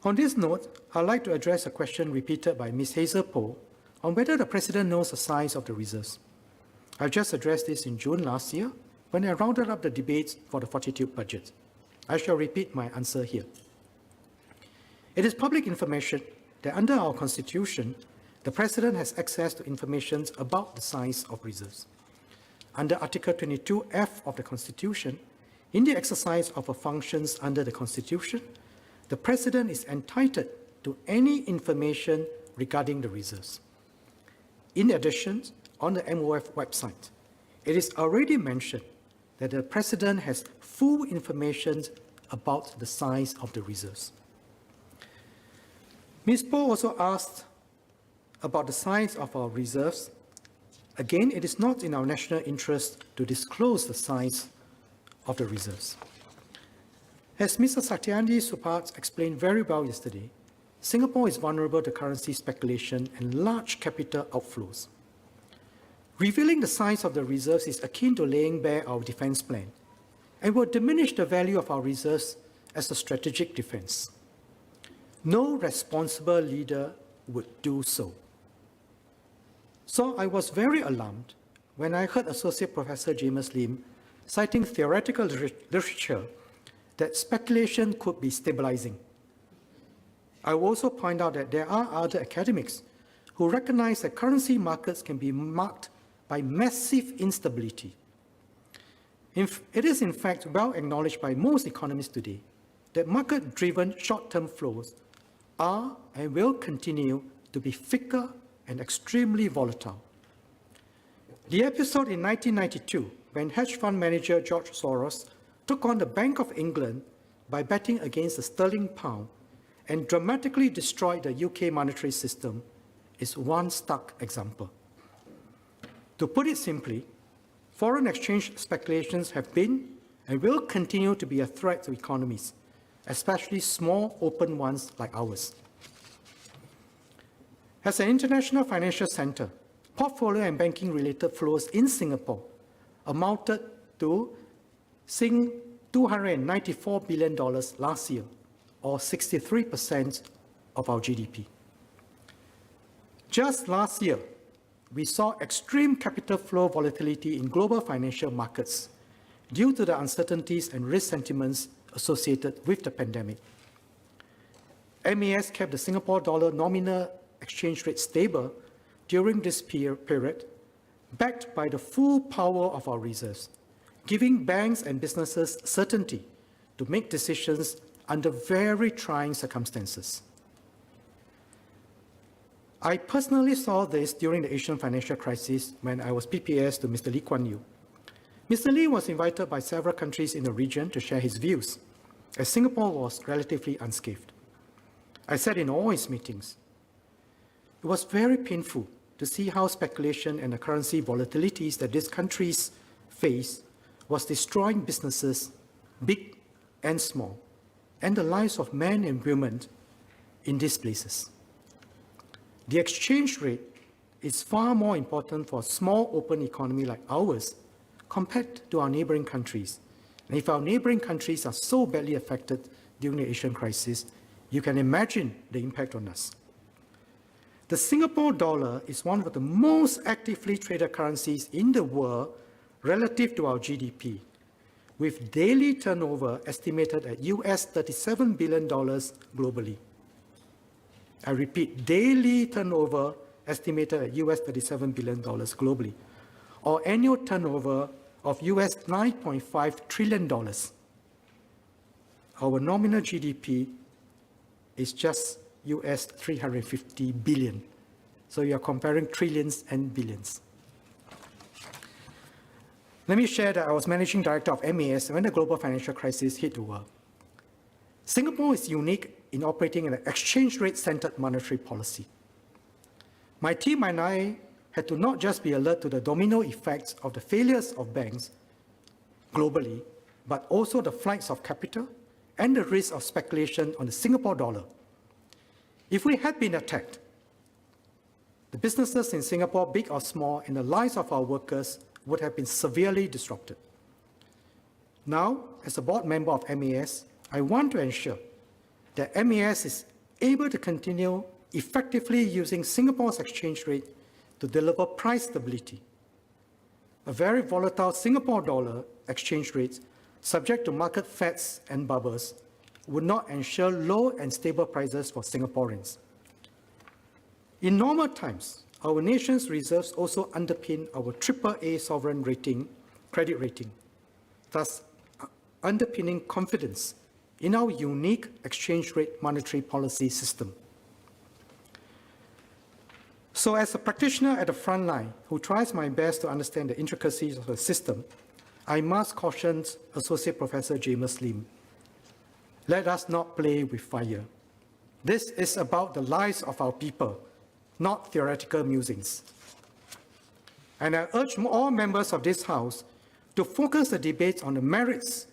On this note, I'd like to address a question repeated by Ms. Hazel Poh on whether the President knows the size of the reserves. I just addressed this in June last year when I rounded up the debates for the Fortitude budget. I shall repeat my answer here. It is public information that under our Constitution, the President has access to information about the size of reserves. Under Article 22F of the Constitution, in the exercise of her functions under the Constitution, the President is entitled to any information regarding the reserves. In addition, on the MOF website, it is already mentioned that the President has full information about the size of the reserves. Ms. Poh also asked about the size of our reserves. Again, it is not in our national interest to disclose the size of the reserves. As Mr. Satyandi Supaat explained very well yesterday, Singapore is vulnerable to currency speculation and large capital outflows. Revealing the size of the reserves is akin to laying bare our defense plan and will diminish the value of our reserves as a strategic defense. No responsible leader would do so. So I was very alarmed when I heard Associate Professor James Lim citing theoretical literature that speculation could be stabilizing. I will also point out that there are other academics who recognize that currency markets can be marked by massive instability. It is in fact well acknowledged by most economists today that market-driven short-term flows are and will continue to be fickle and extremely volatile. The episode in 1992, when hedge fund manager George Soros took on the Bank of England by betting against the sterling pound and dramatically destroyed the UK monetary system, is one stark example. To put it simply, foreign exchange speculations have been and will continue to be a threat to economies, especially small, open ones like ours. As an international financial center, portfolio and banking-related flows in Singapore amounted to $294 billion last year, or 63% of our GDP. Just last year, we saw extreme capital flow volatility in global financial markets due to the uncertainties and risk sentiments associated with the pandemic. MAS kept the Singapore dollar nominal exchange rate stable during this period, backed by the full power of our reserves, giving banks and businesses certainty to make decisions under very trying circumstances. I personally saw this during the Asian financial crisis when I was PPS to Mr. Lee Kuan Yew. Mr. Lee was invited by several countries in the region to share his views, as Singapore was relatively unscathed. I said in all his meetings, it was very painful to see how speculation and the currency volatilities that these countries face was destroying businesses, big and small, and the lives of men and women in these places. The exchange rate is far more important for a small open economy like ours compared to our neighboring countries. And if our neighboring countries are so badly affected during the Asian crisis, you can imagine the impact on us. The Singapore dollar is one of the most actively traded currencies in the world relative to our GDP, with daily turnover estimated at US $37 billion globally. I repeat, daily turnover estimated at US $37 billion globally, or annual turnover of US $9.5 trillion. Our nominal GDP is just US 350 billion. So you are comparing trillions and billions. Let me share that I was managing director of MAS when the global financial crisis hit the world. Singapore is unique in operating an exchange rate-centered monetary policy. My team and I had to not just be alert to the domino effects of the failures of banks globally, but also the flights of capital and the risk of speculation on the Singapore dollar. If we had been attacked, the businesses in Singapore, big or small, and the lives of our workers would have been severely disrupted. Now, as a board member of MAS, I want to ensure that MAS is able to continue effectively using Singapore's exchange rate to deliver price stability. A very volatile Singapore dollar exchange rate, subject to market fads and bubbles, would not ensure low and stable prices for Singaporeans. In normal times, our nation's reserves also underpin our AAA sovereign rating, credit rating, thus underpinning confidence in our unique exchange rate monetary policy system. So as a practitioner at the front line who tries my best to understand the intricacies of the system, I must caution Associate Professor Jamus Lim. Let us not play with fire. This is about the lives of our people, not theoretical musings. And I urge all members of this House to focus the debate on the merits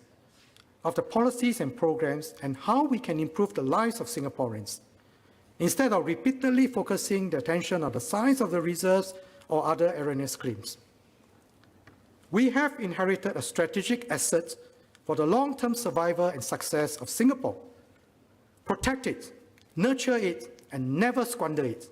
of the policies and programs and how we can improve the lives of Singaporeans, instead of repeatedly focusing the attention on the size of the reserves or other erroneous claims. We have inherited a strategic asset for the long-term survival and success of Singapore. Protect it, nurture it, and never squander it.